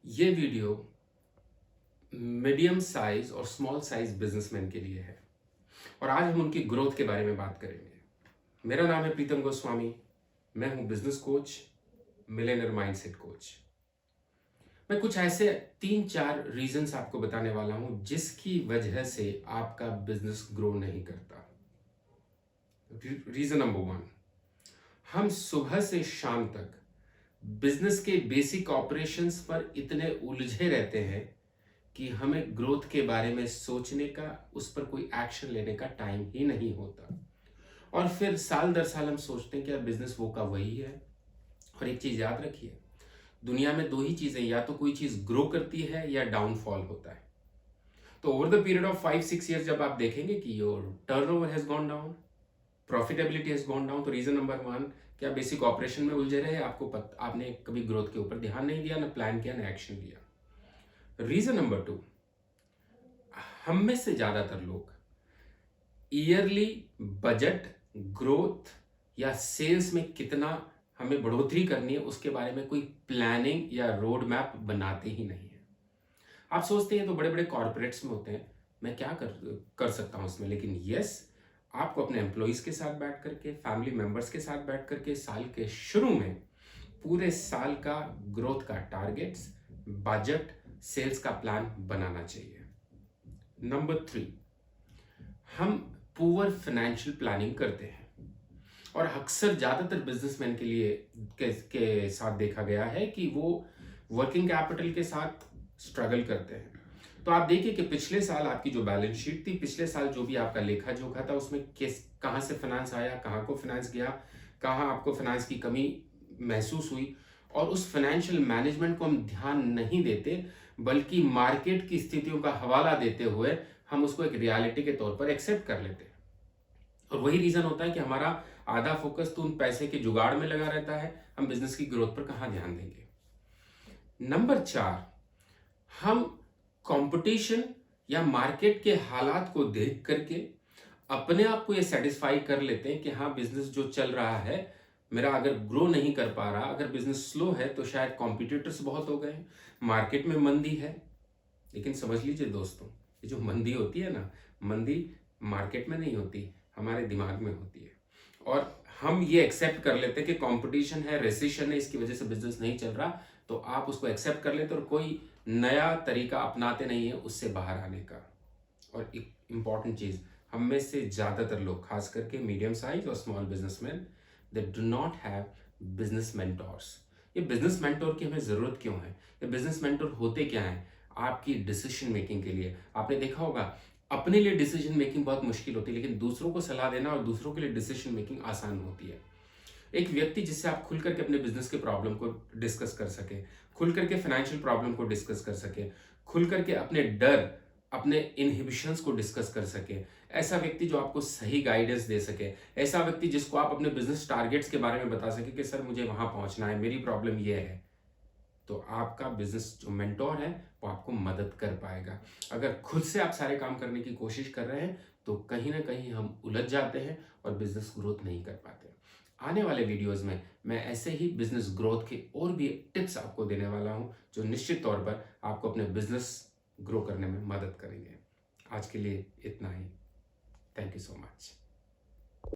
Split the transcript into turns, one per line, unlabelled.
ये video medium size और small size businessman के लिए है और आज हम उनकी ग्रोथ के बारे में बात करेंगे। मेरा नाम है प्रीतम गोस्वामी। मैं हूं business coach, Millionaire mindset coach. मैं कुछ ऐसे 3-4 रीजंस आपको बताने वाला हूं जिसकी वजह से आपका बिजनेस ग्रो नहीं करता। रीजन नंबर 1, हम सुबह से शाम तक बिजनेस के बेसिक ऑपरेशंस पर इतने उलझे रहते हैं कि हमें ग्रोथ के बारे में सोचने का, उस पर कोई एक्शन लेने का टाइम ही नहीं होता। और फिर साल दर साल हम सोचते हैं कि यार बिजनेस वो का वही है। और एक चीज याद रखिए, दुनिया में दो ही चीजें, या तो कोई चीज ग्रो करती है या डाउनफॉल होता है। तो over the period of 5-6 years जब आप देखेंगे कि your turnover has gone down, profitability has gone down, तो रीजन नंबर 1, क्या बेसिक ऑपरेशन में उलझे रहे, आपने कभी ग्रोथ के ऊपर ध्यान नहीं दिया, ना प्लान किया, ना एक्शन लिया। रीजन नंबर 2, हम में से ज्यादातर लोग ईयरली बजट, ग्रोथ या सेल्स में कितना हमें बढ़ोतरी करनी है उसके बारे में कोई प्लानिंग या रोड मैप बनाते ही नहीं है। आप सोचते हैं तो बड़े बड़े कॉर्पोरेट्स में होते हैं, मैं क्या कर सकता हूं उसमें, लेकिन यस, आपको अपने एम्प्लॉयज के साथ बैठ करके, फैमिली मेंबर्स के साथ बैठ करके साल के शुरू में पूरे साल का ग्रोथ का टारगेट्स, बजट, सेल्स का प्लान बनाना चाहिए। नंबर 3, हम पुअर फाइनेंशियल प्लानिंग करते हैं और अक्सर ज़्यादातर बिजनेसमैन के लिए के साथ देखा गया है कि वो वर्किंग कैपिटल के साथ स्ट्रगल करते हैं। तो आप देखिए कि पिछले साल आपकी जो बैलेंस शीट थी, पिछले साल जो भी आपका लेखा जोखा था, उसमें किस कहाँ से फाइनेंस आया, कहाँ को फाइनेंस गया, कहाँ आपको फाइनेंस की कमी महसूस हुई, और उस फाइनेंशियल मैनेजमेंट को हम ध्यान नहीं देते, बल्कि मार्केट की स्थितियों का हवाला देते हुए हम उसको एक रियलिटी के तौर पर एक्सेप्ट कर लेते हैं। और वही रीजन होता है कि हमारा आधा फोकस तो उन पैसे के जुगाड़ में लगा रहता है, हम बिजनेस की ग्रोथ पर कहां ध्यान देंगे। नंबर 4, हम कंपटीशन या मार्केट के हालात को देख करके अपने आप को ये सेटिस्फाई कर लेते हैं कि हाँ, बिजनेस जो चल रहा है मेरा, अगर ग्रो नहीं कर पा रहा, अगर बिजनेस स्लो है तो शायद कॉम्पिटिटर्स बहुत हो गए, मार्केट में मंदी है। लेकिन समझ लीजिए दोस्तों, ये जो मंदी होती है ना, मंदी मार्केट में नहीं होती, हमारे दिमाग में होती है। और हम ये एक्सेप्ट कर लेते हैं कि कंपटीशन है, रेसिशन है, इसकी वजह से बिजनेस नहीं चल रहा, तो आप उसको एक्सेप्ट कर लेते और कोई नया तरीका अपनाते नहीं है उससे बाहर आने का। और एक इंपॉर्टेंट चीज, हम में से ज्यादातर लोग, खास करके मीडियम साइज और small businessman, they do not have business mentors. ये बिजनेस मेंटोर की हमें जरूरत क्यों है? ये बिजनेस मेंटोर होते क्या हैं? आपकी डिसीजन मेकिंग के लिए। आपने देखा होगा, अपने लिए डिसीजन मेकिंग बहुत मुश्किल होती है, लेकिन दूसरों को सलाह देना और दूसरों के लिए डिसीजन मेकिंग आसान होती है। एक व्यक्ति जिससे आप खुल करके अपने बिजनेस के प्रॉब्लम को डिस्कस कर सके, खुल करके फाइनेंशियल प्रॉब्लम को डिस्कस कर सके, खुल करके अपने डर, अपने इनहिबिशंस को डिस्कस कर सके, ऐसा व्यक्ति जो आपको सही गाइडेंस दे सके, ऐसा व्यक्ति जिसको आप अपने बिजनेस टारगेट्स के बारे में बता सके कि सर मुझे वहां पहुंचना है, मेरी प्रॉब्लम ये है, तो आपका बिजनेस जो मेंटोर है वो आपको मदद कर पाएगा। अगर खुद से आप सारे काम करने की कोशिश कर रहे हैं तो कहीं ना कहीं हम उलझ जाते हैं और बिजनेस ग्रोथ नहीं कर पाते। आने वाले वीडियोस में मैं ऐसे ही बिजनेस ग्रोथ के और भी टिप्स आपको देने वाला हूं जो निश्चित तौर पर आपको अपने बिजनेस ग्रो करने में मदद करेंगे। आज के लिए इतना ही। Thank you so much.